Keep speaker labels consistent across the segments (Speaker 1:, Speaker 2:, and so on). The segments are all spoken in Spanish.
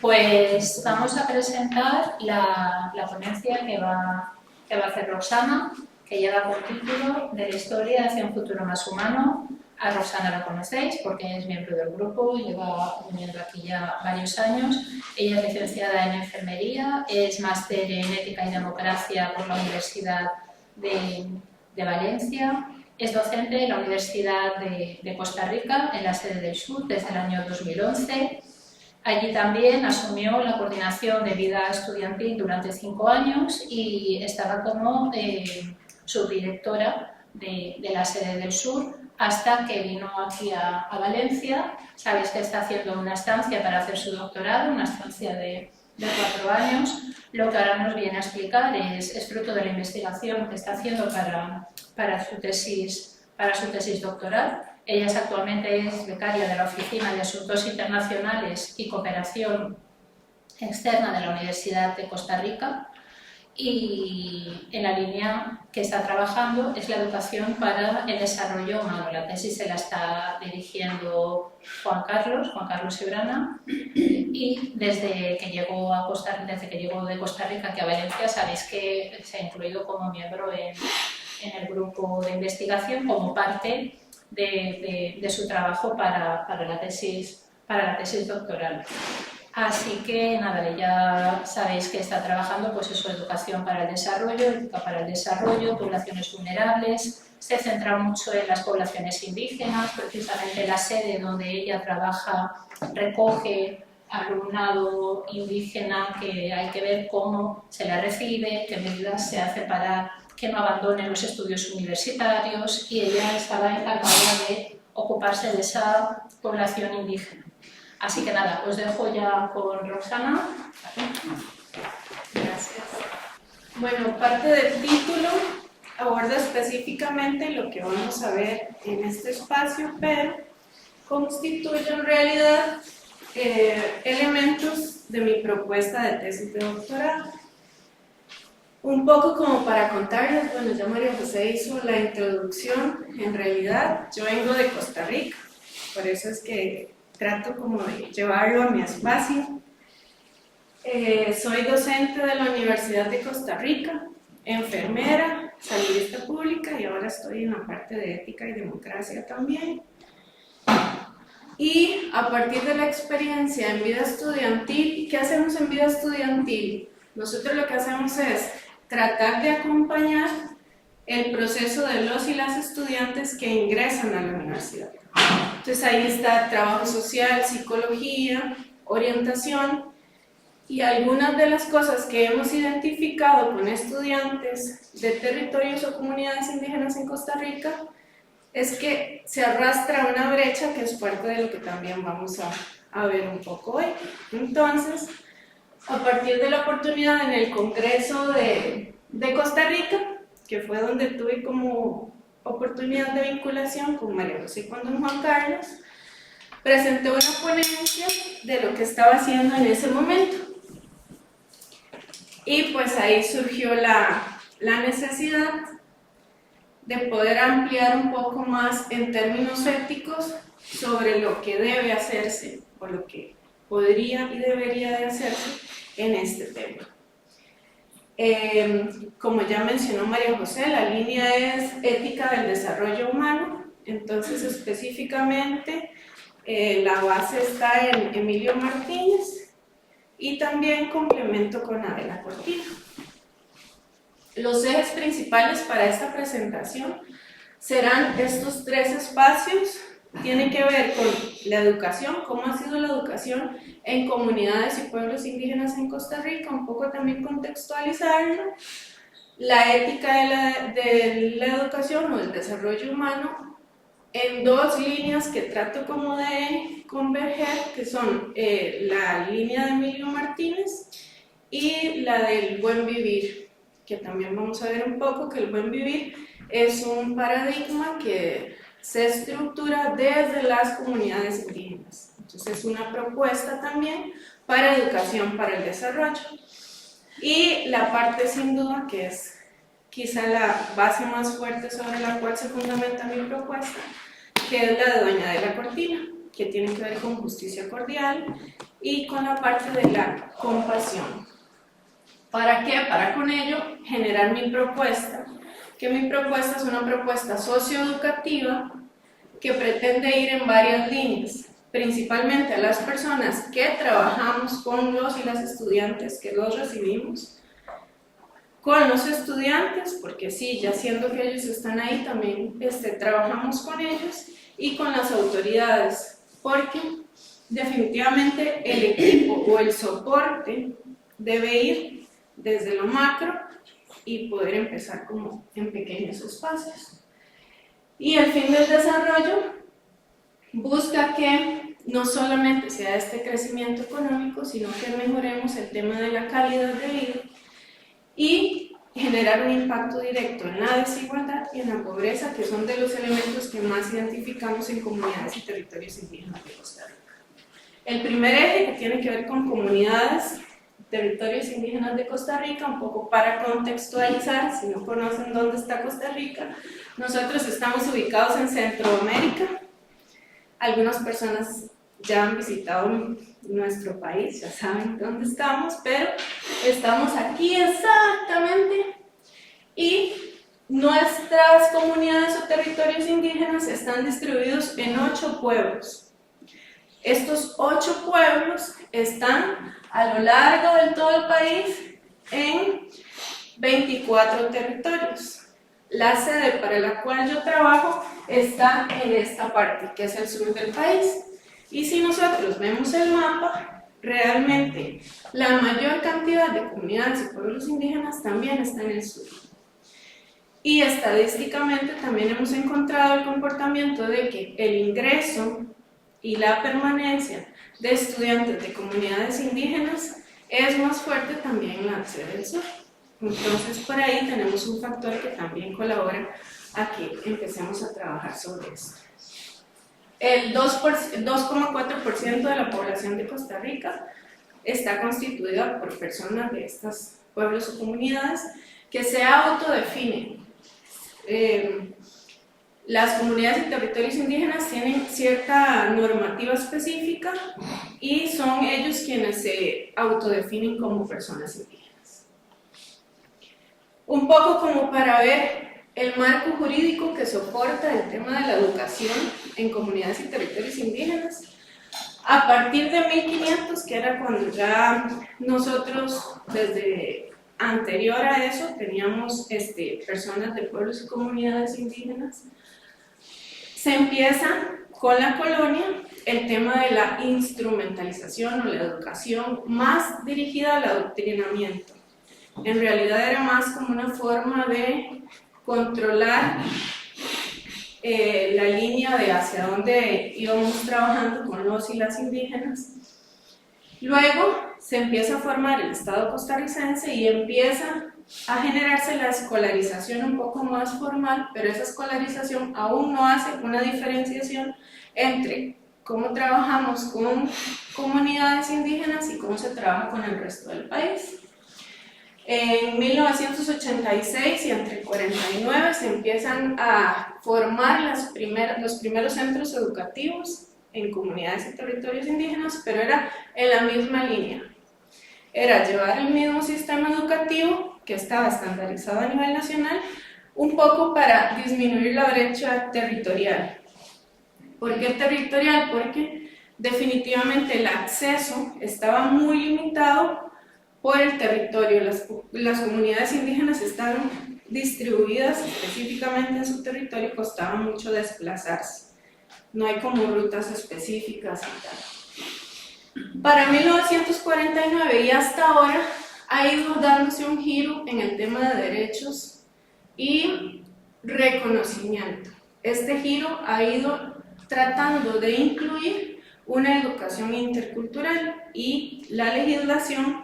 Speaker 1: Pues vamos a presentar la ponencia que va a hacer Roxana, que lleva por título De la historia hacia un futuro más humano. A Roxana la conocéis porque es miembro del grupo, lleva viniendo aquí ya varios años. Ella es licenciada en enfermería, es máster en ética y democracia por la Universidad de Valencia, es docente en la Universidad de Costa Rica, en la sede del Sur, desde el año 2011. Allí también asumió la coordinación de vida estudiantil durante 5 años y estaba como subdirectora de la sede del Sur hasta que vino aquí a Valencia. Sabéis que está haciendo una estancia para hacer su doctorado, una estancia de 4 años. Lo que ahora nos viene a explicar es fruto de la investigación que está haciendo para su tesis doctoral. Ella actualmente es becaria de la Oficina de Asuntos Internacionales y Cooperación Externa de la Universidad de Costa Rica, y en la línea que está trabajando es la educación para el desarrollo humano. La tesis se la está dirigiendo Juan Carlos Cibrana, y desde que llegó de Costa Rica aquí a Valencia sabéis que se ha incluido como miembro en el grupo de investigación como parte de su trabajo para la tesis doctoral. Así que nada, ya sabéis que está trabajando pues eso, educación para el desarrollo, ética para el desarrollo, poblaciones vulnerables. Se centra mucho en las poblaciones indígenas, precisamente la sede donde ella trabaja recoge alumnado indígena, que hay que ver cómo se la recibe, qué medidas se hace para que no abandonen los estudios universitarios, y ella estaba encargada de ocuparse de esa población indígena. Así que nada, os dejo ya con Roxana.
Speaker 2: Gracias. Bueno, parte del título aborda específicamente lo que vamos a ver en este espacio, pero constituye en realidad elementos de mi propuesta de tesis de doctorado. Un poco como para contarles, bueno, ya María José hizo la introducción. En realidad yo vengo de Costa Rica, por eso es que trato como de llevarlo a mi espacio. Soy docente de la Universidad de Costa Rica, enfermera, saludista pública, y ahora estoy en la parte de ética y democracia también. Y a partir de la experiencia en vida estudiantil, ¿qué hacemos en vida estudiantil? Nosotros lo que hacemos es tratar de acompañar el proceso de los y las estudiantes que ingresan a la universidad. Entonces ahí está trabajo social, psicología, orientación, y algunas de las cosas que hemos identificado con estudiantes de territorios o comunidades indígenas en Costa Rica es que se arrastra una brecha que es parte de lo que también vamos a ver un poco hoy. Entonces, a partir de la oportunidad en el Congreso de Costa Rica, que fue donde tuve como oportunidad de vinculación con María José y con don Juan Carlos, presenté una ponencia de lo que estaba haciendo en ese momento. Y pues ahí surgió la necesidad de poder ampliar un poco más en términos éticos sobre lo que debe hacerse o lo que podría y debería de hacerse en este tema. Como ya mencionó María José, la línea es ética del desarrollo humano. Entonces específicamente la base está en Emilio Martínez, y también complemento con Adela Cortina. Los ejes principales para esta presentación serán estos 3 espacios. Tienen que ver con la educación, cómo ha sido la educación en comunidades y pueblos indígenas en Costa Rica, un poco también contextualizarlo, la ética de la educación o del desarrollo humano, en 2 líneas que trato como de converger, que son la línea de Emilio Martínez y la del buen vivir, que también vamos a ver un poco que el buen vivir es un paradigma que se estructura desde las comunidades indígenas. Entonces es una propuesta también para educación para el desarrollo. Y la parte sin duda que es quizá la base más fuerte sobre la cual se fundamenta mi propuesta, que es la de doña Adela Cortina, que tiene que ver con justicia cordial y con la parte de la compasión. ¿Para qué? Para con ello generar mi propuesta, que mi propuesta es una propuesta socioeducativa que pretende ir en varias líneas, principalmente a las personas que trabajamos con los y las estudiantes que los recibimos, con los estudiantes, porque sí, ya siendo que ellos están ahí, también trabajamos con ellos, y con las autoridades, porque definitivamente el equipo o el soporte debe ir desde lo macro y poder empezar como en pequeños espacios. Y el fin del desarrollo busca que no solamente sea este crecimiento económico, sino que mejoremos el tema de la calidad de vida y generar un impacto directo en la desigualdad y en la pobreza, que son de los elementos que más identificamos en comunidades y territorios indígenas de Costa Rica. El primer eje, que tiene que ver con comunidades, territorios indígenas de Costa Rica, un poco para contextualizar, si no conocen dónde está Costa Rica, nosotros estamos ubicados en Centroamérica. Algunas personas ya han visitado nuestro país, ya saben dónde estamos, pero estamos aquí exactamente, y nuestras comunidades o territorios indígenas están distribuidos en 8 pueblos. Estos 8 pueblos están a lo largo de todo el país en 24 territorios. La sede para la cual yo trabajo está en esta parte, que es el sur del país. Y si nosotros vemos el mapa, realmente la mayor cantidad de comunidades y pueblos indígenas también está en el sur. Y estadísticamente también hemos encontrado el comportamiento de que el ingreso y la permanencia de estudiantes de comunidades indígenas es más fuerte también en la sede del sur. Entonces, por ahí tenemos un factor que también colabora a que empecemos a trabajar sobre esto. El 2,4% de la población de Costa Rica está constituida por personas de estos pueblos o comunidades que se autodefinen. Las comunidades y territorios indígenas tienen cierta normativa específica y son ellos quienes se autodefinen como personas indígenas. Un poco como para ver el marco jurídico que soporta el tema de la educación en comunidades y territorios indígenas. A partir de 1500, que era cuando ya nosotros, desde anterior a eso, teníamos personas de pueblos y comunidades indígenas, se empieza con la colonia el tema de la instrumentalización o la educación más dirigida al adoctrinamiento. En realidad era más como una forma de controlar la línea de hacia dónde íbamos trabajando con los y las indígenas. Luego se empieza a formar el Estado costarricense y empieza a generarse la escolarización un poco más formal, pero esa escolarización aún no hace una diferenciación entre cómo trabajamos con comunidades indígenas y cómo se trabaja con el resto del país. En 1986 y entre el 49 se empiezan a formar los primeros centros educativos en comunidades y territorios indígenas, pero era en la misma línea. Era llevar el mismo sistema educativo que estaba estandarizado a nivel nacional, un poco para disminuir la brecha territorial. ¿Por qué territorial? Porque definitivamente el acceso estaba muy limitado por el territorio. Las comunidades indígenas estaban distribuidas específicamente en su territorio, costaba mucho desplazarse. No hay como rutas específicas y tal. Para 1949 y hasta ahora ha ido dándose un giro en el tema de derechos y reconocimiento. Este giro ha ido tratando de incluir una educación intercultural y la legislación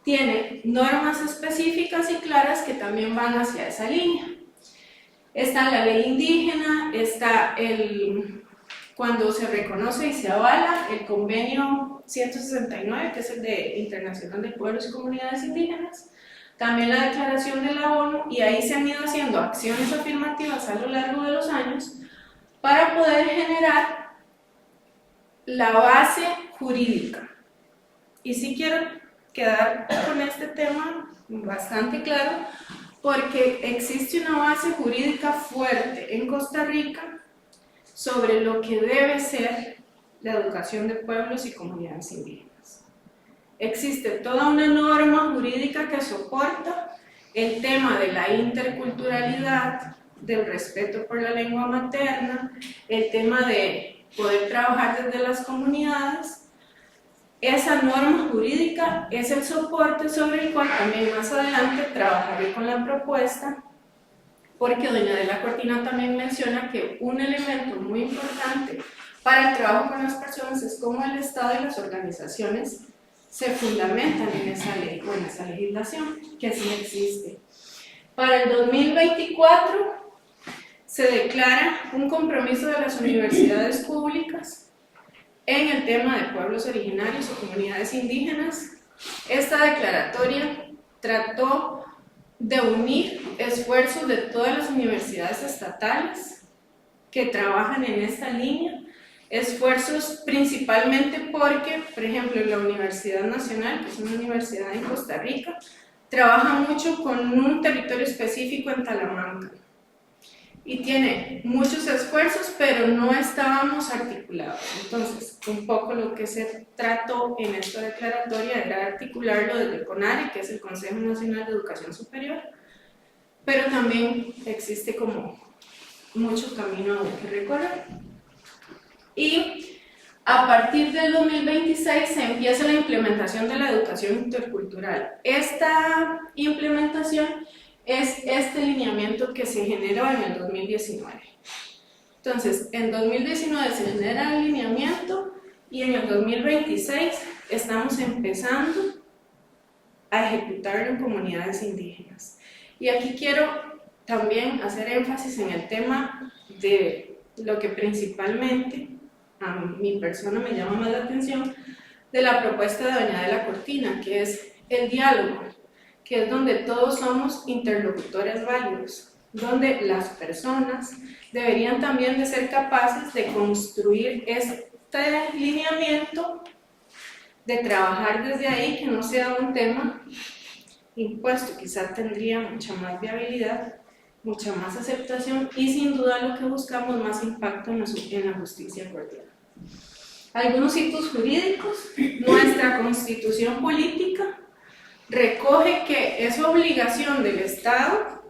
Speaker 2: tiene normas específicas y claras que también van hacia esa línea. Está la ley indígena, está cuando se reconoce y se avala el convenio 169, que es el de Internacional de Pueblos y Comunidades Indígenas, también la declaración de la ONU, y ahí se han ido haciendo acciones afirmativas a lo largo de los años para poder generar la base jurídica Y sí quiero quedar con este tema bastante claro, porque existe una base jurídica fuerte en Costa Rica sobre lo que debe ser la educación de pueblos y comunidades indígenas. Existe toda una norma jurídica que soporta el tema de la interculturalidad, del respeto por la lengua materna, el tema de poder trabajar desde las comunidades. Esa norma jurídica es el soporte sobre el cual también más adelante trabajaré con la propuesta, porque doña Adela Cortina también menciona que un elemento muy importante para el trabajo con las personas es cómo el Estado y las organizaciones se fundamentan en esa ley o en esa legislación, que sí existe. Para el 2024 se declara un compromiso de las universidades públicas en el tema de pueblos originarios o comunidades indígenas. Esta declaratoria trató de unir esfuerzos de todas las universidades estatales que trabajan en esta línea, esfuerzos principalmente porque, por ejemplo, la Universidad Nacional, que es una universidad en Costa Rica, trabaja mucho con un territorio específico en Talamanca y tiene muchos esfuerzos, pero no estábamos articulados. Entonces, un poco lo que se trató en esta declaratoria era articularlo desde el CONARE, que es el Consejo Nacional de Educación Superior, pero también existe como mucho camino que recorrer. Y a partir del 2026 se empieza la implementación de la educación intercultural. Esta implementación es este lineamiento que se generó en el 2019. Entonces, en 2019 se genera el lineamiento y en el 2026 estamos empezando a ejecutarlo en comunidades indígenas. Y aquí quiero también hacer énfasis en el tema de lo que principalmente a mi persona me llama más la atención de la propuesta de doña Adela Cortina, que es el diálogo, que es donde todos somos interlocutores válidos, donde las personas deberían también de ser capaces de construir este lineamiento, de trabajar desde ahí, que no sea un tema impuesto, quizá tendría mucha más viabilidad, mucha más aceptación y sin duda lo que buscamos más impacto en la justicia cordial. Algunos hitos jurídicos: nuestra constitución política recoge que es obligación del Estado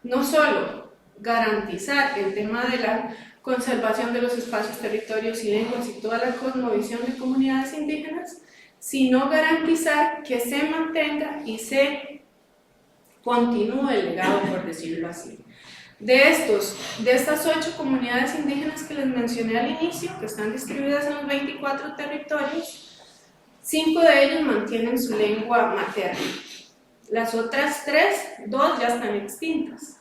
Speaker 2: no solo garantizar el tema de la conservación de los espacios, territorios y lenguas y toda la cosmovisión de comunidades indígenas, sino garantizar que se mantenga y se continúe el legado, por decirlo así. De estas 8 comunidades indígenas que les mencioné al inicio, que están distribuidas en los 24 territorios, 5 de ellos mantienen su lengua materna. Las otras 2 ya están extintas.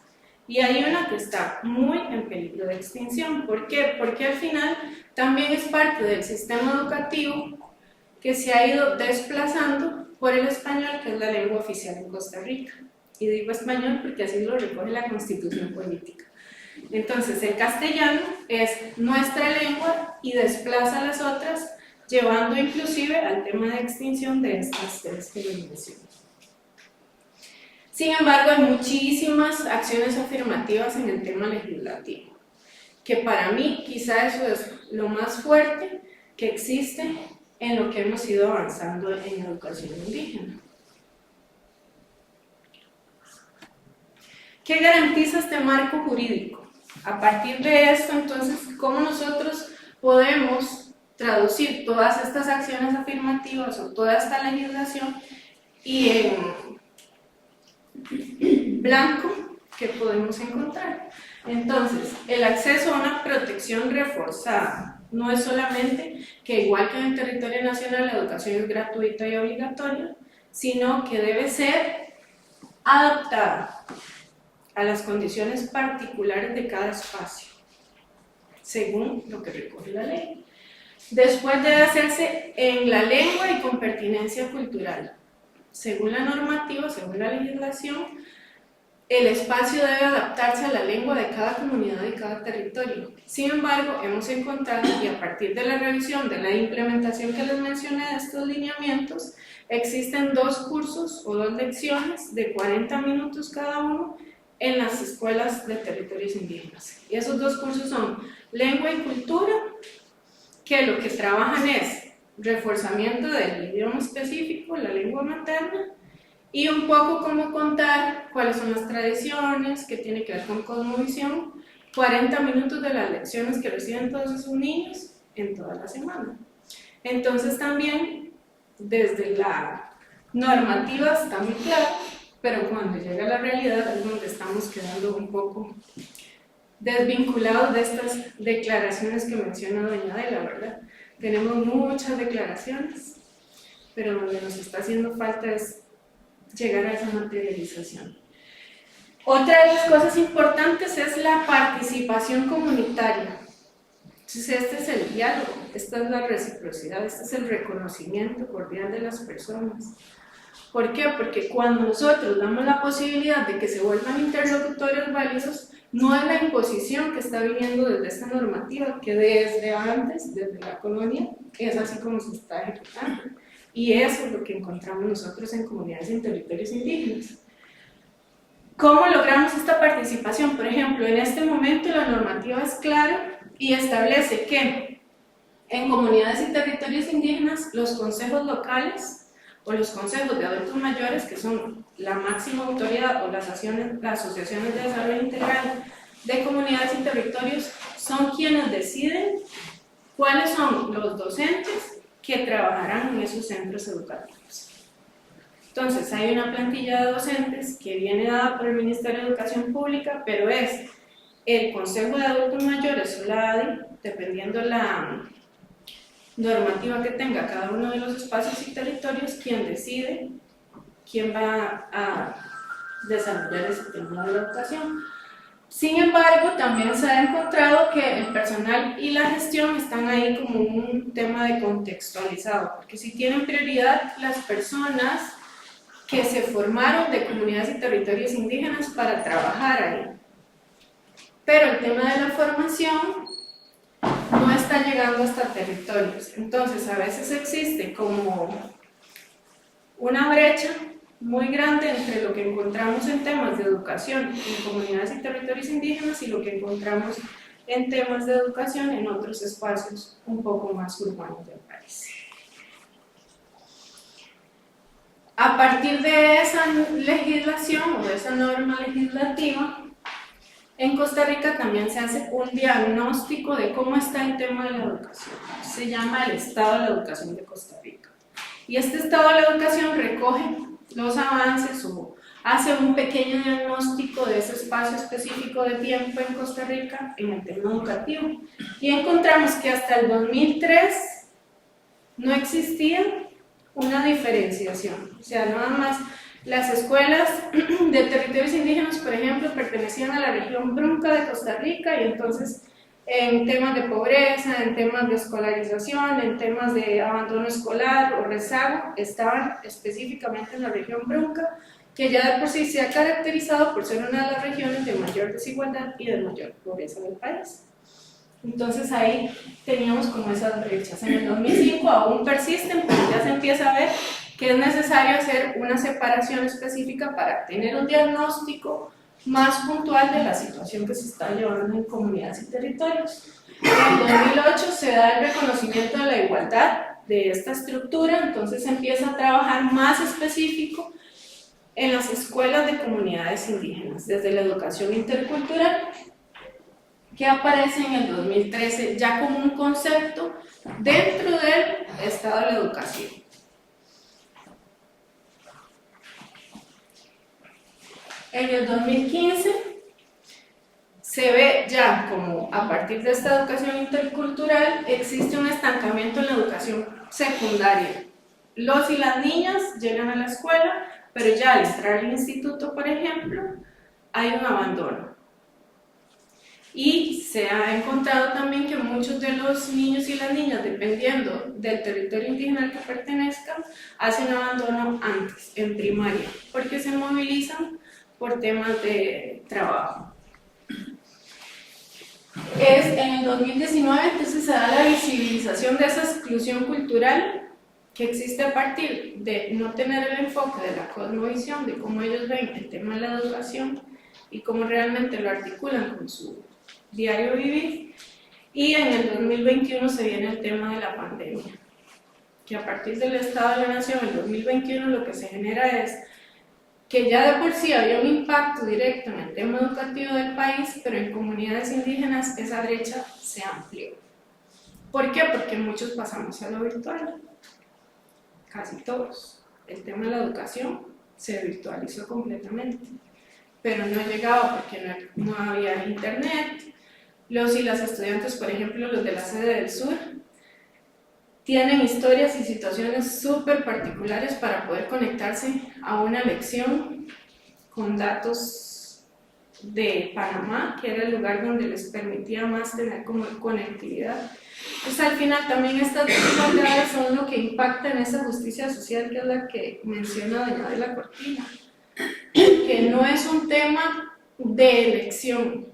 Speaker 2: Y hay una que está muy en peligro de extinción. ¿Por qué? Porque al final también es parte del sistema educativo que se ha ido desplazando por el español, que es la lengua oficial en Costa Rica. Y digo español porque así lo recoge la Constitución política. Entonces, el castellano es nuestra lengua y desplaza a las otras, llevando inclusive al tema de extinción de estas 3 que les mencioné. Sin embargo, hay muchísimas acciones afirmativas en el tema legislativo, que para mí quizá eso es lo más fuerte que existe en lo que hemos ido avanzando en educación indígena. ¿Qué garantiza este marco jurídico? A partir de esto, entonces, ¿cómo nosotros podemos traducir todas estas acciones afirmativas o toda esta legislación y en blanco que podemos encontrar? Entonces, el acceso a una protección reforzada no es solamente que, igual que en el territorio nacional, la educación es gratuita y obligatoria, sino que debe ser adaptada a las condiciones particulares de cada espacio, según lo que recoge la ley. Después debe hacerse en la lengua y con pertinencia cultural, según la normativa, según la legislación, el espacio debe adaptarse a la lengua de cada comunidad y cada territorio. Sin embargo, hemos encontrado, y a partir de la revisión de la implementación que les mencioné de estos lineamientos, existen 2 cursos o 2 lecciones de 40 minutos cada uno en las escuelas de territorios indígenas. Y esos 2 cursos son lengua y cultura, que lo que trabajan es reforzamiento del idioma específico, la lengua materna, y un poco cómo contar cuáles son las tradiciones, qué tiene que ver con cosmovisión, 40 minutos de las lecciones que reciben todos esos niños en toda la semana. Entonces también, desde la normativa está muy claro, pero cuando llega a la realidad es donde estamos quedando un poco desvinculados de estas declaraciones que menciona doña Adela, ¿verdad? Tenemos muchas declaraciones, pero donde nos está haciendo falta es llegar a esa materialización. Otra de las cosas importantes es la participación comunitaria. Entonces este es el diálogo, esta es la reciprocidad, este es el reconocimiento cordial de las personas. ¿Por qué? Porque cuando nosotros damos la posibilidad de que se vuelvan interlocutores válidos, no es la imposición que está viniendo desde esta normativa, que desde antes, desde la colonia, es así como se está ejecutando. Y eso es lo que encontramos nosotros en comunidades en territorios indígenas. ¿Cómo logramos esta participación? Por ejemplo, en este momento la normativa es clara y establece que en comunidades y territorios indígenas los consejos locales o los consejos de adultos mayores, que son la máxima autoridad, o las asociaciones de desarrollo integral de comunidades y territorios, son quienes deciden cuáles son los docentes que trabajarán en esos centros educativos. Entonces, hay una plantilla de docentes que viene dada por el Ministerio de Educación Pública, pero es el Consejo de Adultos Mayores o la ADI, dependiendo la normativa que tenga cada uno de los espacios y territorios, quien decide quién va a desarrollar ese tema de la educación. Sin embargo, también se ha encontrado que el personal y la gestión están ahí como un tema de contextualizado, porque si tienen prioridad las personas que se formaron de comunidades y territorios indígenas para trabajar ahí. Pero el tema de la formación no está llegando hasta territorios. Entonces, a veces existe como una brecha muy grande entre lo que encontramos en temas de educación en comunidades y territorios indígenas y lo que encontramos en temas de educación en otros espacios un poco más urbanos del país. A partir de esa legislación o de esa norma legislativa, en Costa Rica también se hace un diagnóstico de cómo está el tema de la educación. Se llama el Estado de la Educación de Costa Rica. Y este Estado de la Educación recoge los avances o hace un pequeño diagnóstico de ese espacio específico de tiempo en Costa Rica en el tema educativo. Y encontramos que hasta el 2003 no existía una diferenciación. O sea, nada más las escuelas de territorios indígenas, por ejemplo, pertenecían a la región Brunca de Costa Rica y entonces en temas de pobreza, en temas de escolarización, en temas de abandono escolar o rezago, estaban específicamente en la región Brunca, que ya de por sí se ha caracterizado por ser una de las regiones de mayor desigualdad y de mayor pobreza del país. Entonces ahí teníamos como esas brechas. En el 2005 aún persisten, pero ya se empieza a ver que es necesario hacer una separación específica para tener un diagnóstico más puntual de la situación que se está llevando en comunidades y territorios. En 2008 se da el reconocimiento de la igualdad de esta estructura, entonces se empieza a trabajar más específico en las escuelas de comunidades indígenas, desde la educación intercultural, que aparece en el 2013 ya como un concepto dentro del Estado de la Educación. En el 2015 se ve ya como a partir de esta educación intercultural existe un estancamiento en la educación secundaria. Los y las niñas llegan a la escuela, pero ya al entrar al instituto, por ejemplo, hay un abandono. Y se ha encontrado también que muchos de los niños y las niñas, dependiendo del territorio indígena al que pertenezcan, hacen abandono antes, en primaria, porque se movilizan por temas de trabajo. En el 2019 entonces se da la visibilización de esa exclusión cultural que existe a partir de no tener el enfoque de la cosmovisión, de cómo ellos ven el tema de la educación y cómo realmente lo articulan con su diario vivir. Y en el 2021 se viene el tema de la pandemia, que a partir del Estado de la Nación en el 2021 lo que se genera es que ya de por sí había un impacto directo en el tema educativo del país, pero en comunidades indígenas esa brecha se amplió. ¿Por qué? Porque muchos pasamos a lo virtual, casi todos. El tema de la educación se virtualizó completamente, pero no llegaba porque no había internet. Los y las estudiantes, por ejemplo, los de la sede del sur, tienen historias y situaciones súper particulares para poder conectarse a una lección con datos de Panamá, que era el lugar donde les permitía más tener como conectividad. Pues al final también estas desigualdades son lo que impacta en esa justicia social, que es la que menciona doña Adela Cortina, que no es un tema de elección.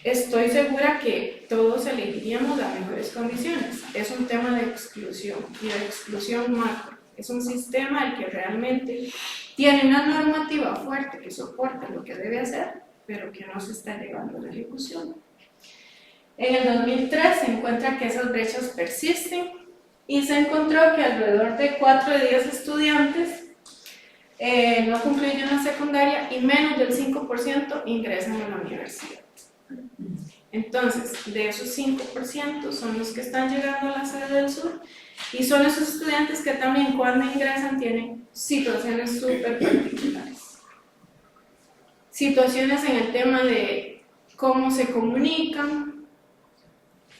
Speaker 2: Estoy segura que todos elegiríamos las mejores condiciones. Es un tema de exclusión, y de exclusión macro. Es un sistema el que realmente tiene una normativa fuerte que soporta lo que debe hacer, pero que no se está llevando a la ejecución. En el 2003 se encuentra que esas brechas persisten y se encontró que alrededor de 4 de 10 estudiantes no concluyen la secundaria y menos del 5% ingresan a la universidad. Entonces, de esos 5% son los que están llegando a la sede del sur y son esos estudiantes que también cuando ingresan tienen situaciones súper particulares. Situaciones en el tema de cómo se comunican,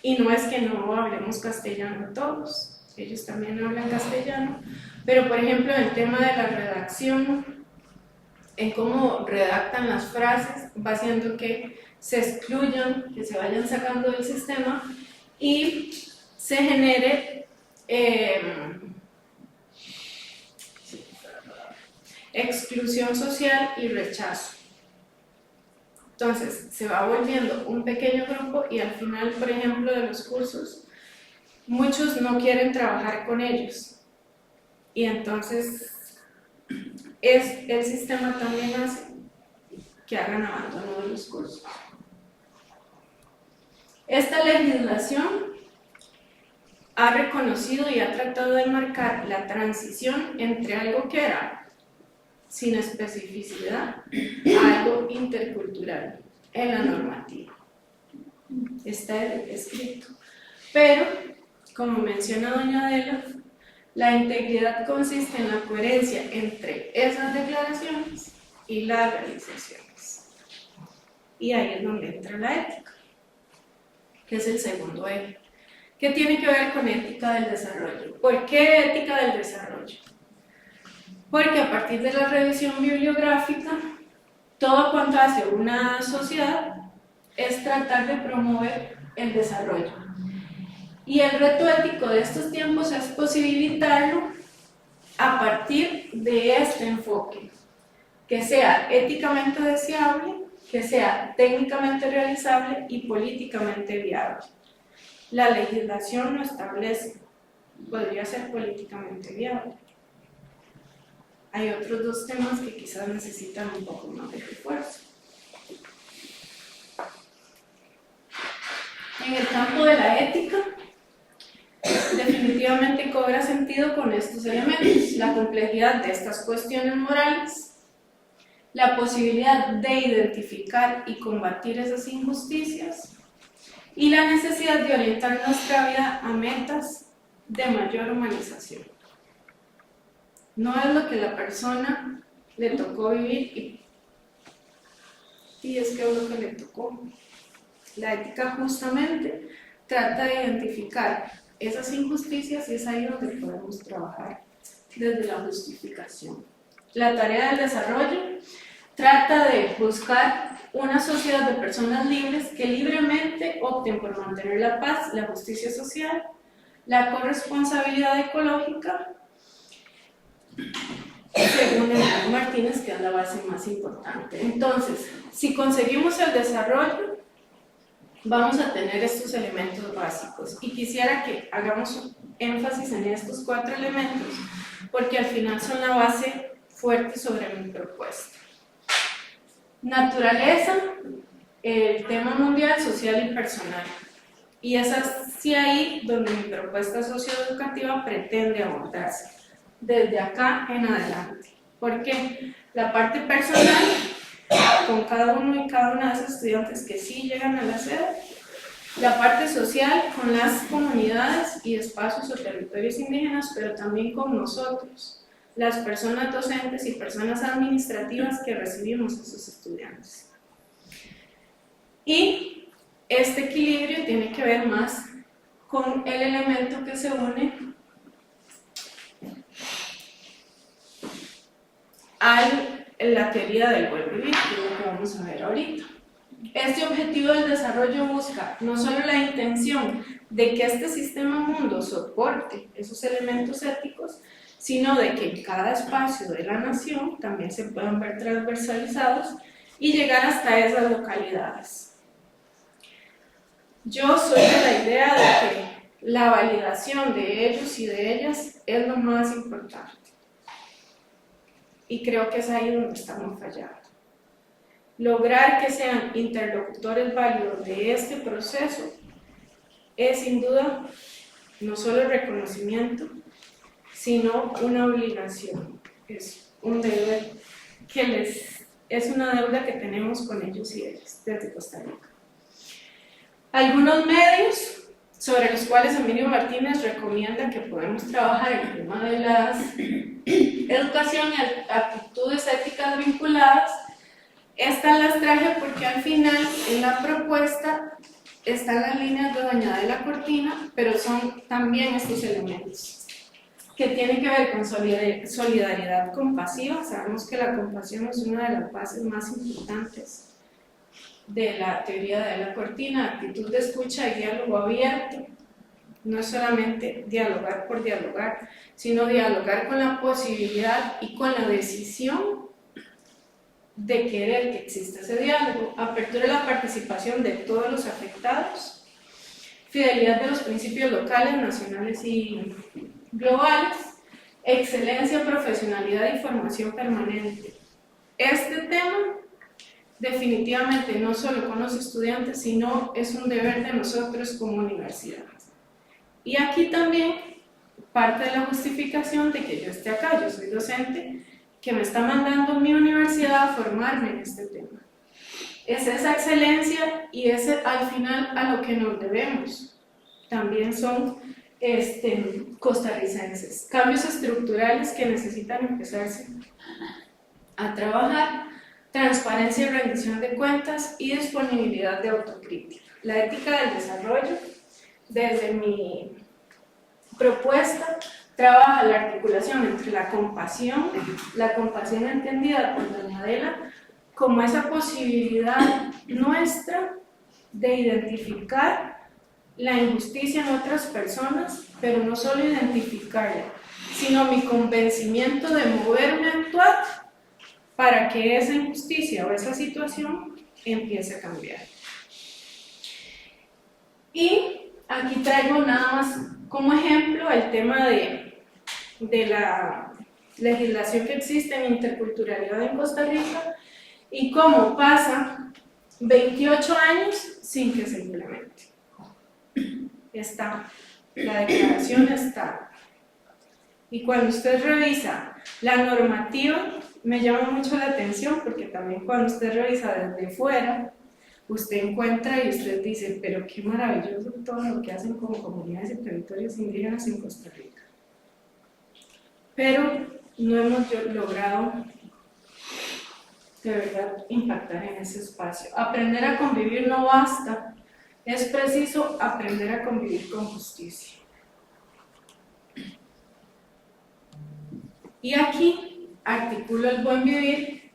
Speaker 2: y no es que no hablemos castellano todos, ellos también hablan castellano, pero por ejemplo en el tema de la redacción, en cómo redactan las frases, va haciendo que se excluyan, que se vayan sacando del sistema y se genere exclusión social y rechazo. Entonces se va volviendo un pequeño grupo y al final, por ejemplo, de los cursos, muchos no quieren trabajar con ellos y entonces el sistema también hace que hagan abandono de los cursos. Esta legislación ha reconocido y ha tratado de marcar la transición entre algo que era sin especificidad a algo intercultural en la normativa. Está escrito. Pero, como menciona doña Adela, la integridad consiste en la coherencia entre esas declaraciones y las realizaciones. Y ahí es donde entra la ética, que es el segundo eje, que tiene que ver con ética del desarrollo. ¿Por qué ética del desarrollo? Porque a partir de la revisión bibliográfica, todo cuanto hace una sociedad es tratar de promover el desarrollo. Y el reto ético de estos tiempos es posibilitarlo a partir de este enfoque, que sea éticamente deseable, que sea técnicamente realizable y políticamente viable. La legislación lo establece, podría ser políticamente viable. Hay otros dos temas que quizás necesitan un poco más de refuerzo. En el campo de la ética, definitivamente cobra sentido con estos elementos: la complejidad de estas cuestiones morales, la posibilidad de identificar y combatir esas injusticias y la necesidad de orientar nuestra vida a metas de mayor humanización. No es lo que la persona le tocó vivir y es que es lo que le tocó. La ética justamente trata de identificar esas injusticias y es ahí donde podemos trabajar desde la justificación. La tarea del desarrollo trata de buscar una sociedad de personas libres que libremente opten por mantener la paz, la justicia social, la corresponsabilidad ecológica según Emilio Martínez, que es la base más importante. Entonces, si conseguimos el desarrollo, vamos a tener estos elementos básicos. Y quisiera que hagamos énfasis en estos 4 elementos, porque al final son la base fuerte sobre mi propuesta. Naturaleza, el tema mundial, social y personal. Y es así ahí donde mi propuesta socioeducativa pretende abordarse, desde acá en adelante. Porque la parte personal, con cada uno y cada una de esos estudiantes que sí llegan a la sede, la parte social con las comunidades y espacios o territorios indígenas, pero también con nosotros, las personas docentes y personas administrativas que recibimos a esos estudiantes. Y este equilibrio tiene que ver más con el elemento que se une a la teoría del buen vivir, que es lo que vamos a ver ahorita. Este objetivo del desarrollo busca no solo la intención de que este sistema mundo soporte esos elementos éticos, sino de que en cada espacio de la nación también se puedan ver transversalizados y llegar hasta esas localidades. Yo soy de la idea de que la validación de ellos y de ellas es lo más importante. Y creo que es ahí donde estamos fallando. Lograr que sean interlocutores válidos de este proceso es sin duda no solo reconocimiento, sino una obligación. Es un deber es una deuda que tenemos con ellos y ellas desde Costa Rica. Algunos medios sobre los cuales Emilio Martínez recomienda que podemos trabajar el tema de la educación y actitudes éticas vinculadas. Estas las traje porque al final en la propuesta están las líneas de doña Adela Cortina, pero son también estos elementos que tienen que ver con solidaridad compasiva. Sabemos que la compasión es una de las bases más importantes de la teoría de Adela Cortina, actitud de escucha y diálogo abierto. No es solamente dialogar por dialogar, sino dialogar con la posibilidad y con la decisión de querer que exista ese diálogo, apertura de la participación de todos los afectados, fidelidad de los principios locales, nacionales y globales, excelencia, profesionalidad y formación permanente. Este tema definitivamente no solo con los estudiantes, sino es un deber de nosotros como universidad. Y aquí también parte de la justificación de que yo esté acá, yo soy docente, que me está mandando mi universidad a formarme en este tema. Es esa excelencia y es al final a lo que nos debemos. También son costarricenses. Cambios estructurales que necesitan empezarse a trabajar, transparencia y rendición de cuentas y disponibilidad de autocrítica. La ética del desarrollo, desde mi propuesta, trabaja la articulación entre la compasión entendida por doña Adela como esa posibilidad nuestra de identificar la injusticia en otras personas, pero no solo identificarla, sino mi convencimiento de moverme a actuar para que esa injusticia o esa situación empiece a cambiar. Y aquí traigo nada más como ejemplo el tema de la legislación que existe en interculturalidad en Costa Rica y cómo pasa 28 años sin que se implemente. La declaración está. Y cuando usted revisa la normativa, me llama mucho la atención porque también cuando usted revisa desde fuera, usted encuentra y usted dice, pero qué maravilloso todo lo que hacen como comunidades y territorios indígenas en Costa Rica. Pero no hemos logrado de verdad impactar en ese espacio. Aprender a convivir no basta, es preciso aprender a convivir con justicia. Y aquí articulo el buen vivir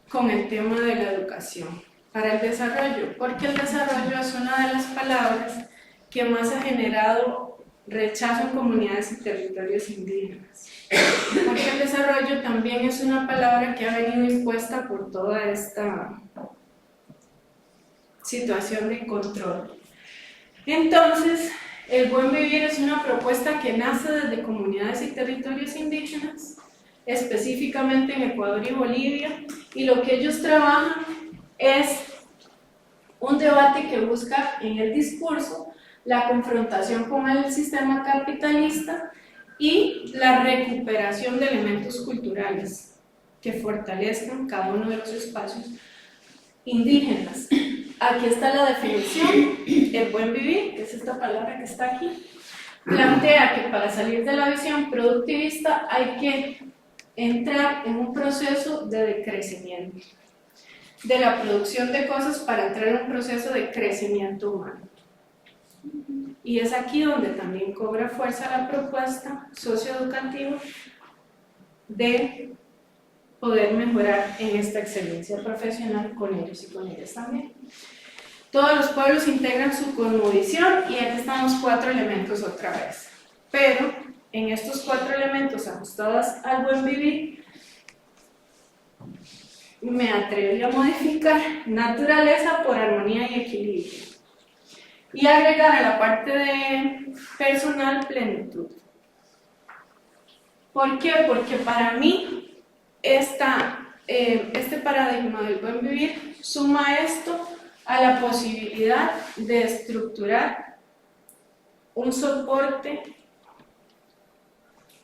Speaker 2: con el tema de la educación para el desarrollo, porque el desarrollo es una de las palabras que más ha generado rechazo en comunidades y territorios indígenas. Porque el desarrollo también es una palabra que ha venido impuesta por toda esta situación de control. Entonces, el buen vivir es una propuesta que nace desde comunidades y territorios indígenas, específicamente en Ecuador y Bolivia, y lo que ellos trabajan es un debate que busca en el discurso la confrontación con el sistema capitalista y la recuperación de elementos culturales que fortalezcan cada uno de los espacios indígenas. Aquí está la definición. El buen vivir, que es esta palabra que está aquí, plantea que para salir de la visión productivista hay que entrar en un proceso de decrecimiento, de la producción de cosas para entrar en un proceso de crecimiento humano. Y es aquí donde también cobra fuerza la propuesta socioeducativa de poder mejorar en esta excelencia profesional con ellos y con ellas también. Todos los pueblos integran su cosmovisión y aquí están los 4 elementos otra vez. Pero en estos 4 elementos ajustados al buen vivir, me atreví a modificar naturaleza por armonía y equilibrio. Y agregar a la parte de personal plenitud. ¿Por qué? Porque para mí este paradigma del buen vivir suma esto a la posibilidad de estructurar un soporte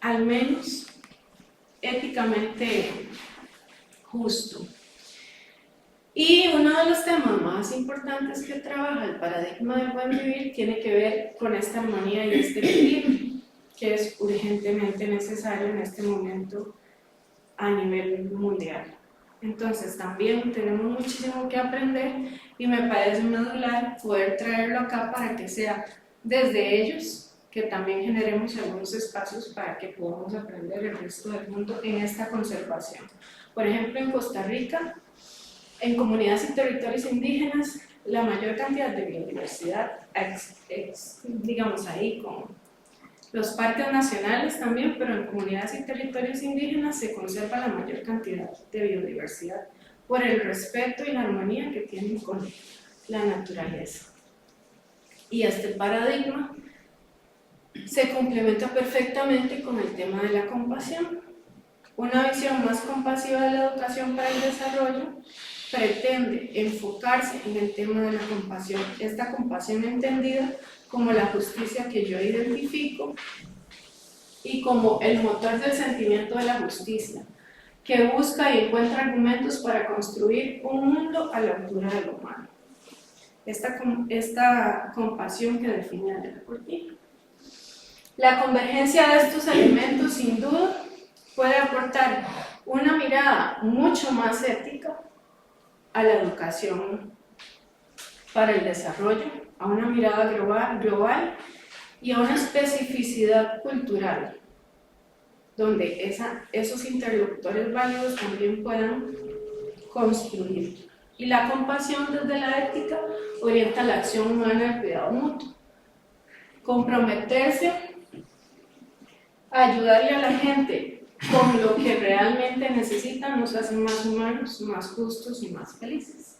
Speaker 2: al menos éticamente justo. Y uno de los temas más importantes que trabaja el paradigma del buen vivir tiene que ver con esta armonía y este equilibrio, que es urgentemente necesario en este momento a nivel mundial. Entonces también tenemos muchísimo que aprender y me parece medular poder traerlo acá para que sea desde ellos que también generemos algunos espacios para que podamos aprender el resto del mundo en esta conservación. Por ejemplo, en Costa Rica, en comunidades y territorios indígenas, la mayor cantidad de biodiversidad, digamos ahí con los parques nacionales también, pero en comunidades y territorios indígenas se conserva la mayor cantidad de biodiversidad por el respeto y la armonía que tienen con la naturaleza. Y este paradigma se complementa perfectamente con el tema de la compasión. Una visión más compasiva de la educación para el desarrollo pretende enfocarse en el tema de la compasión, esta compasión entendida como la justicia que yo identifico y como el motor del sentimiento de la justicia, que busca y encuentra argumentos para construir un mundo a la altura de lo humano. Esta compasión que define Adela Portillo. La convergencia de estos elementos, sin duda, puede aportar una mirada mucho más ética a la educación para el desarrollo, a una mirada global y a una especificidad cultural, donde esos interlocutores válidos también puedan construir. Y la compasión desde la ética orienta la acción humana al cuidado mutuo. Comprometerse a ayudarle a la gente con lo que realmente necesitan nos hace más humanos, más justos y más felices.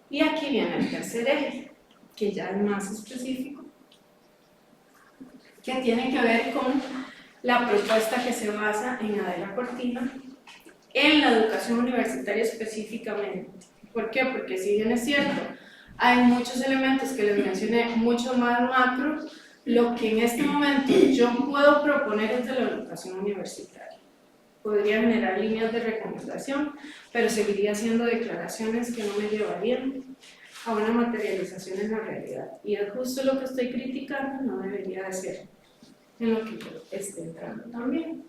Speaker 2: Y aquí viene el tercer eje, que ya es más específico, que tiene que ver con la propuesta que se basa en Adela Cortina en la educación universitaria específicamente. ¿Por qué? Porque si bien es cierto, hay muchos elementos que les mencioné mucho más macro, lo que en este momento yo puedo proponer es de la educación universitaria. Podría generar líneas de recomendación, pero seguiría haciendo declaraciones que no me llevarían a una materialización en la realidad. Y es justo lo que estoy criticando, no debería de ser en lo que yo esté entrando también.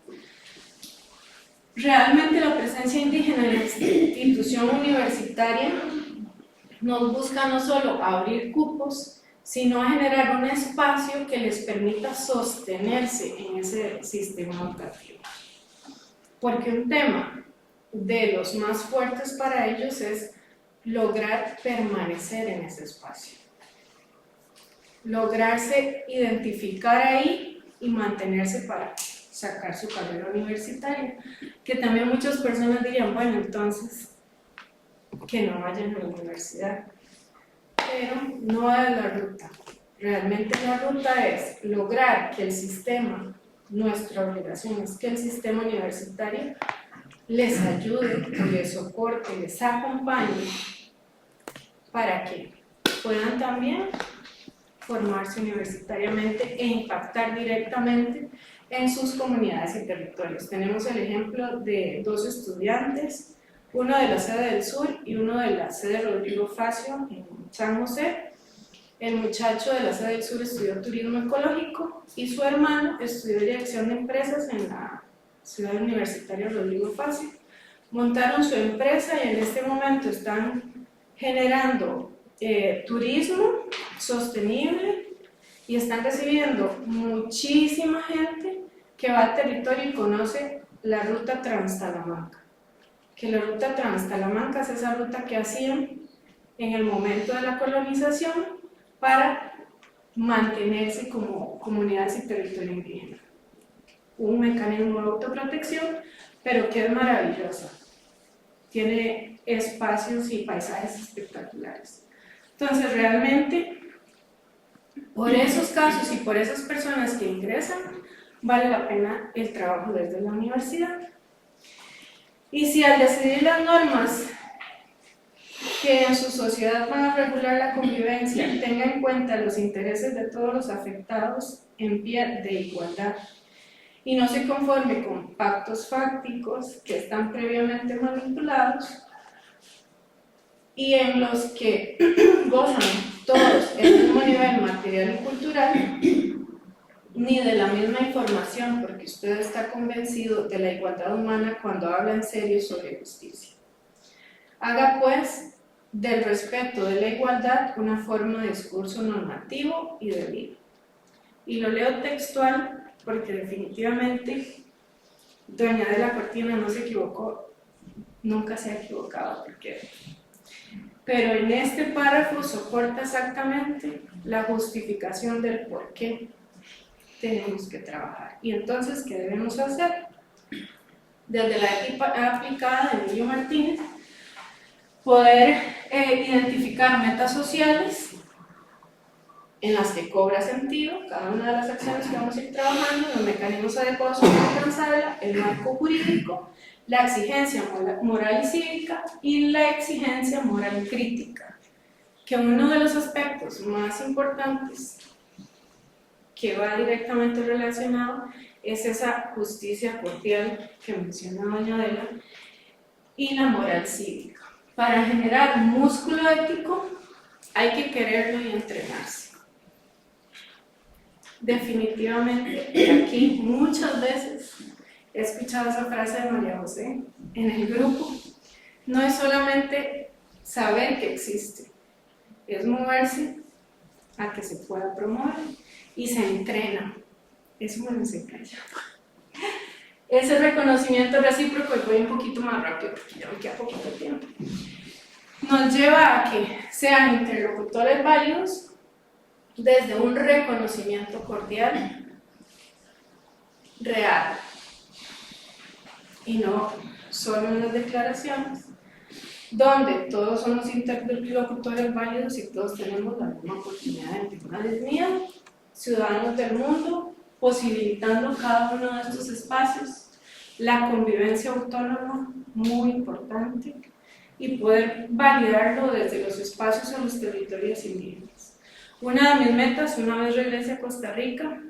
Speaker 2: Realmente la presencia indígena en la institución universitaria nos busca no solo abrir cupos, sino a generar un espacio que les permita sostenerse en ese sistema educativo. Porque un tema de los más fuertes para ellos es lograr permanecer en ese espacio. lograrse identificar ahí y mantenerse para sacar su carrera universitaria. Que también muchas personas dirían, bueno, entonces, que no vayan a la universidad. Pero no es la ruta. Realmente la ruta es lograr que el sistema, nuestra obligación es que el sistema universitario les ayude, les soporte, les acompañe para que puedan también formarse universitariamente e impactar directamente en sus comunidades y territorios. Tenemos el ejemplo de dos estudiantes, uno de la sede del Sur y uno de la sede Rodrigo Facio en San José. El muchacho de la sede del Sur estudió turismo ecológico y su hermano estudió dirección de empresas en la ciudad universitaria Rodrigo Facio. Montaron su empresa y en este momento están generando turismo sostenible y están recibiendo muchísima gente que va al territorio y conoce la ruta Trans-Talamanca. Que la ruta Trans-Talamanca es esa ruta que hacían en el momento de la colonización para mantenerse como comunidades y territorio indígena. Un mecanismo de autoprotección, pero que es maravillosa. Tiene espacios y paisajes espectaculares. Entonces, realmente, por esos casos y por esas personas que ingresan, vale la pena el trabajo desde la universidad. Y si al decidir las normas que en su sociedad van a regular la convivencia tengan en cuenta los intereses de todos los afectados en pie de igualdad y no se conforme con pactos fácticos que están previamente manipulados y en los que gozan todos el mismo nivel material y cultural, ni de la misma información, porque usted está convencido de la igualdad humana cuando habla en serio sobre justicia. Haga pues del respeto de la igualdad una forma de discurso normativo y de vida. Y lo leo textual porque definitivamente doña de la Cortina no se equivocó, nunca se ha equivocado, pero en este párrafo soporta exactamente la justificación del por qué tenemos que trabajar. Y entonces, ¿qué debemos hacer? Desde la ética aplicada de Emilio Martínez, poder identificar metas sociales en las que cobra sentido cada una de las acciones que vamos a ir trabajando, los mecanismos adecuados para alcanzarla, el marco jurídico, la exigencia moral y cívica y la exigencia moral y crítica, que uno de los aspectos más importantes que va directamente relacionado es esa justicia cordial que menciona doña Adela y la moral cívica. Para generar músculo ético hay que quererlo y entrenarse. Definitivamente, aquí muchas veces he escuchado esa frase de María José en el grupo, no es solamente saber que existe, es moverse a que se pueda promover y se entrena. Eso me lo enseña yo. Ese reconocimiento recíproco, y voy un poquito más rápido porque ya me queda poquito tiempo, nos lleva a que sean interlocutores válidos desde un reconocimiento cordial, real, y no solo en las declaraciones, donde todos somos interlocutores válidos y todos tenemos la misma oportunidad de ciudadanía, ciudadanos del mundo, posibilitando cada uno de estos espacios, la convivencia autónoma, muy importante, y poder validarlo desde los espacios o los territorios indígenas. Una de mis metas, una vez regrese a Costa Rica,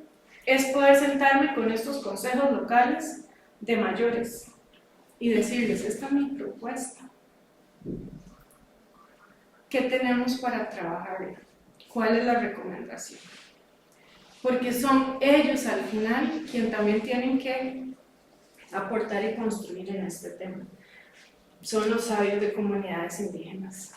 Speaker 2: es poder sentarme con estos consejos locales de mayores y decirles, esta es mi propuesta. ¿Qué tenemos para trabajar? ¿Cuál es la recomendación? Porque son ellos al final quienes también tienen que aportar y construir en este tema. Son los sabios de comunidades indígenas.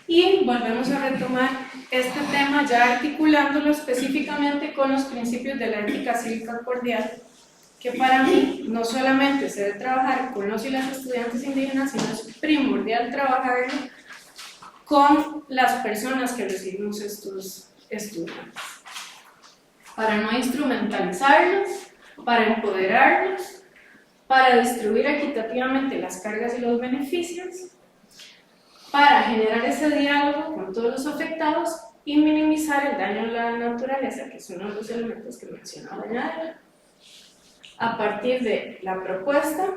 Speaker 2: Y volvemos a retomar este tema ya articulándolo específicamente con los principios de la ética cívica cordial, que para mí no solamente se debe trabajar con los y las estudiantes indígenas, sino es primordial trabajarlo con las personas que recibimos estos estudiantes, para no instrumentalizarlos, para empoderarlos, para distribuir equitativamente las cargas y los beneficios, para generar ese diálogo con todos los afectados y minimizar el daño a la naturaleza, que es uno de los elementos que mencionaba doña Adela. A partir de la propuesta,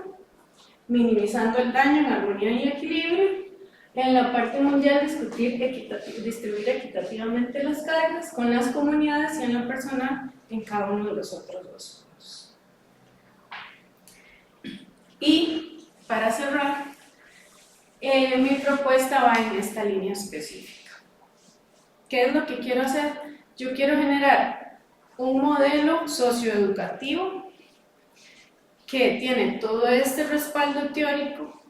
Speaker 2: minimizando el daño en armonía y equilibrio, en la parte mundial distribuir equitativamente las cargas con las comunidades y en la personal en cada uno de los otros dos puntos. Y para cerrar, mi propuesta va en esta línea específica. ¿Qué es lo que quiero hacer? Yo quiero generar un modelo socioeducativo que tiene todo este respaldo teórico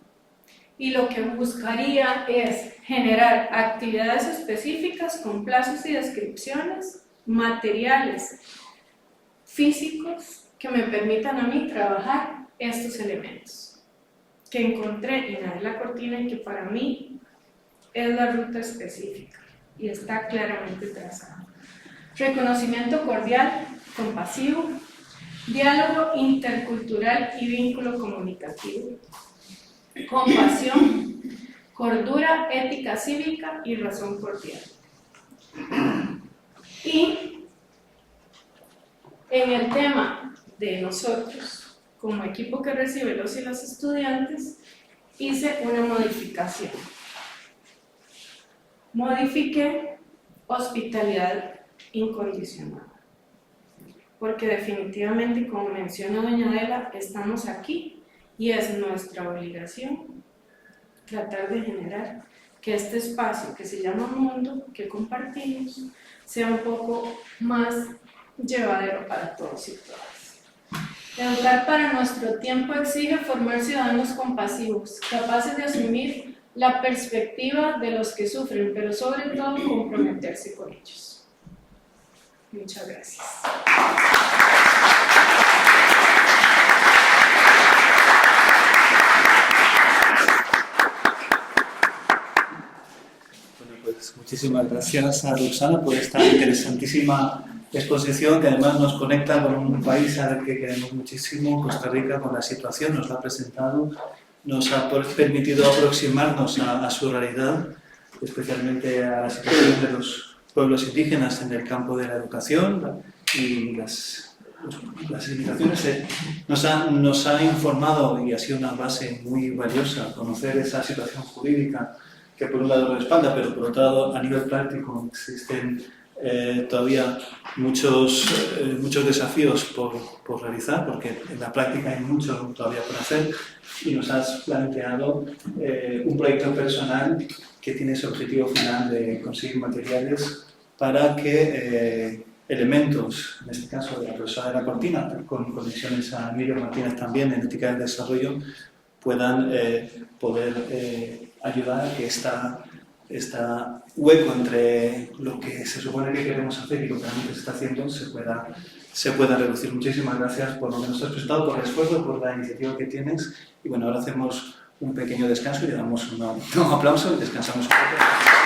Speaker 2: y lo que buscaría es generar actividades específicas con plazos y descripciones, materiales físicos que me permitan a mí trabajar estos elementos que encontré en la cortina y que para mí es la ruta específica y está claramente trazada. Reconocimiento cordial, compasivo, diálogo intercultural y vínculo comunicativo, compasión, cordura, ética cívica y razón cordial. Y en el tema de nosotros, como equipo que recibe los y las estudiantes, hice una modificación. Modifiqué hospitalidad incondicional. Porque definitivamente, como menciona doña Adela, estamos aquí y es nuestra obligación tratar de generar que este espacio que se llama mundo, que compartimos, sea un poco más llevadero para todos y todas. Educar para nuestro tiempo exige formar ciudadanos compasivos, capaces de asumir la perspectiva de los que sufren, pero sobre todo comprometerse con ellos. Muchas gracias.
Speaker 3: Bueno, pues muchísimas gracias a Roxana por esta interesantísima exposición que además nos conecta con un país al que queremos muchísimo, Costa Rica, con la situación, nos la ha presentado, nos ha permitido aproximarnos a su realidad, especialmente a la situación de los pueblos indígenas en el campo de la educación y las limitaciones. Nos ha informado y ha sido una base muy valiosa conocer esa situación jurídica que por un lado respalda, pero por otro lado a nivel práctico existen todavía muchos desafíos por realizar, porque en la práctica hay mucho todavía por hacer, y nos has planteado un proyecto personal que tiene ese objetivo final de conseguir materiales para que elementos, en este caso de la profesora de la cortina, con conexiones a Emilio Martínez también en Ética del Desarrollo, puedan poder ayudar a que esta hueco entre lo que se supone que queremos hacer y lo que realmente se está haciendo se pueda reducir. Muchísimas gracias por lo que nos has presentado, por el esfuerzo, por la iniciativa que tienes. Y bueno, ahora hacemos un pequeño descanso y le damos un aplauso y descansamos un poco.